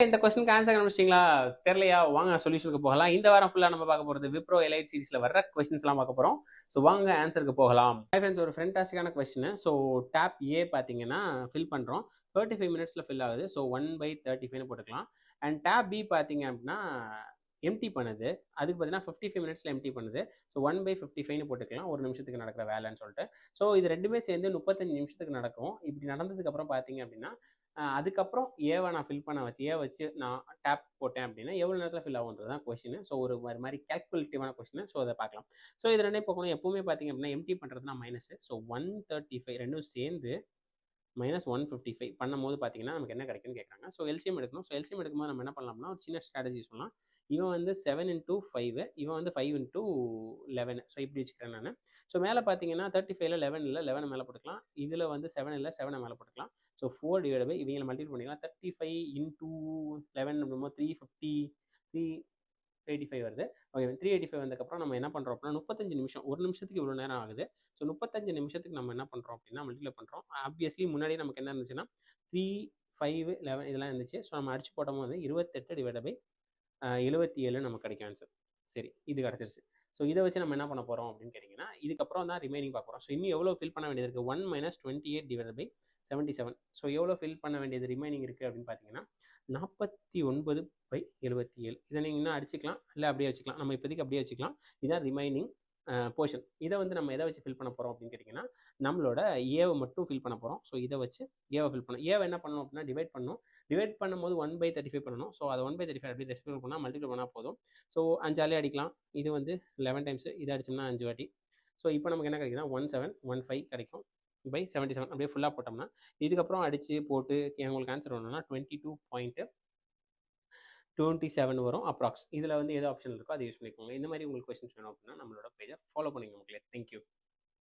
இந்த கொஸ்டினுக்கு ஆன்சர் கண்டுபிடிச்சிங்களா? தெரியலையா? வாங்க சொல்யூஷனுக்கு போகலாம். இந்த வாரம் ஃபுல்லா நம்ம பார்க்க போறது விப்ரோ எலைட் சீரிஸ்ல வர்ற கொஸ்டின்ஸ் எல்லாம் பார்க்க போறோம். ஸோ வாங்க ஆன்சருக்கு போகலாம். ஹை ஃப்ரெண்ட்ஸ், ஒரு ஃபென்டாஸ்டிக்கான கொஸ்டின். ஸோ டேப் ஏ பார்த்தீங்கன்னா ஃபில் பண்றோம். 35 மினிட்ஸ்ல ஃபில் ஆகுது. ஸோ 1/35 போட்டுக்கலாம். அண்ட் டேப் பி பார்த்தீங்க அப்படின்னா எம்டி பண்ணுது. அதுக்கு பார்த்தீங்கன்னா 55 மினிட்ஸ்ல எம்டி பண்ணுது. ஸோ 1/55 போட்டுக்கலாம், ஒரு நிமிஷத்துக்கு நடக்கிற வேலைன்னு சொல்லிட்டு. ஸோ இது ரெண்டுமே சேர்ந்து 35 நிமிஷத்துக்கு நடக்கும். இப்படி நடந்ததுக்கு அப்புறம் பார்த்தீங்க அப்படின்னா அதுக்கப்புறம் ஏவை நான் ஃபில் பண்ண வச்சு வச்சு நான் டேப் போட்டேன் அப்படின்னா எவ்வளோ நேரத்தில் ஃபில் ஆகுன்றது தான் கொஸ்டின். ஸோ ஒரு மாதிரி கேல்குலேட்டிவான கொஸ்டின். ஸோ அதை பார்க்கலாம். ஸோ இது ரெண்டே பார்க்கணும். எப்பவுமே பார்த்தீங்க அப்படின்னா எம்டி பண்ணுறதுனா மைனஸ். ஸோ 135 ரெண்டும் சேர்ந்து -155 பண்ணும்போது பார்த்தீங்கன்னா நமக்கு என்ன கிடைக்குன்னு கேட்குறாங்க. ஸோ எல்சிஎம் எடுக்கணும். ஸோ எல்சிஎம் எடுக்கும்போது நம்ம என்ன பண்ணலாம்னா ஒரு சின்ன ஸ்ட்ராட்டஜி சொல்லலாம். இவன் வந்து 7 × 5, இவன் வந்து 5 × 11. ஸோ இப்படி வச்சுக்கிறேன் நான். ஸோ மேலே பார்த்தீங்கன்னா 35ல் 11 இல்லை, 11 மேலே போட்டுக்கலாம். இதில் வந்து 7 இல்லை, 7 மேலே போட்டுக்கலாம். ஸோ 4 டிவைட் பை இவங்களை மல்டிபிள் பண்ணிக்கலாம். 35 × 11 அப்படிங்கும்போது 385 வருது. ஓகே, 385 வந்ததுக்கப்புறம் நம்ம என்ன பண்ணுறோம் அப்படின்னா 35 நிமிஷம், ஒரு நிமிஷத்துக்கு இவ்வளோ நேரம் ஆகுது. ஸோ 35 நிமிஷத்துக்கு நம்ம என்ன பண்ணுறோம் அப்படின்னா மல்டிப்ளை பண்ணுறோம். ஆப்வியஸ்லி முன்னாடியே நமக்கு என்ன இருந்துச்சுன்னா 3, 5, 11 இதெல்லாம் இருந்துச்சு. ஸோ நம்ம அடிச்சு போட்டோம் வந்து 28 டிவைட் பை 77 நமக்கு கிடைக்கும் ஆன்சர். சரி, இது கிடச்சிருச்சு. ஸோ இதை வச்சு நம்ம என்ன பண்ண போகிறோம் அப்படின்னு கேட்டிங்கன்னா இதுக்கப்புறம் தான் ரிமைனிங் பார்க்க போகிறோம். ஸோ இன்னும் எவ்வளோ ஃபில் பண்ண வேண்டியது இருக்குது? 1 - 28 டிவைட் பை 77. ஸோ எவ்வளோ ஃபில் பண்ண வேண்டியது ரிமைனிங் இருக்குது அப்படின்னு பார்த்தீங்கன்னா 49/77. இதை நீங்கள் இன்னும் அடிச்சுக்கலாம், இல்லை அப்படியே வச்சுக்கலாம். நம்ம இப்போதைக்கு அப்படியே வச்சுக்கலாம். இதான் ரிமைனிங் போர்ஷன். இதை வந்து நம்ம எதை வச்சு ஃபில் பண்ண போகிறோம் அப்படின்னு கேட்டிங்கன்னா நம்மளோட ஏவை மட்டும் ஃபில் பண்ண போகிறோம். ஸோ இதை வச்சு ஏவை ஃபில் பண்ணணும். ஏவை என்ன பண்ணணும் அப்படின்னா டிவைட் பண்ணணும். டிவைட் பண்ணும்போது 1/35 பண்ணணும். ஸோ அதை 1/35 அப்படி ரெசிபிள் பண்ணால் மல்டிபிள் பண்ணால் போதும். ஸோ 5 ஆலே அடிக்கலாம். இது வந்து 11 டைம்ஸ், இதை அடிச்சோம்னா 5 வாட்டி. ஸோ இப்போ நமக்கு என்ன கிடைக்குதுன்னா 1715 கிடைக்கும் பை 77. அப்படியே ஃபுல்லாக போட்டோம்னா இதுக்கப்புறம் அடித்து போட்டு உங்களுக்கு ஆன்சர் வரணும்னா 22.27 வரும் அப்ராக்ஸ். இதில் வந்து எது ஆப்ஷன் இருக்கோ அதை யூஸ் பண்ணிக்கோங்க. இந்த மாதிரி உங்களுக்கு கொஸ்டின்ஸ் வேணும் அப்படின்னா நம்மளோட பேஜை ஃபாலோ பண்ணிக்கோங்க. தேங்க்யூ.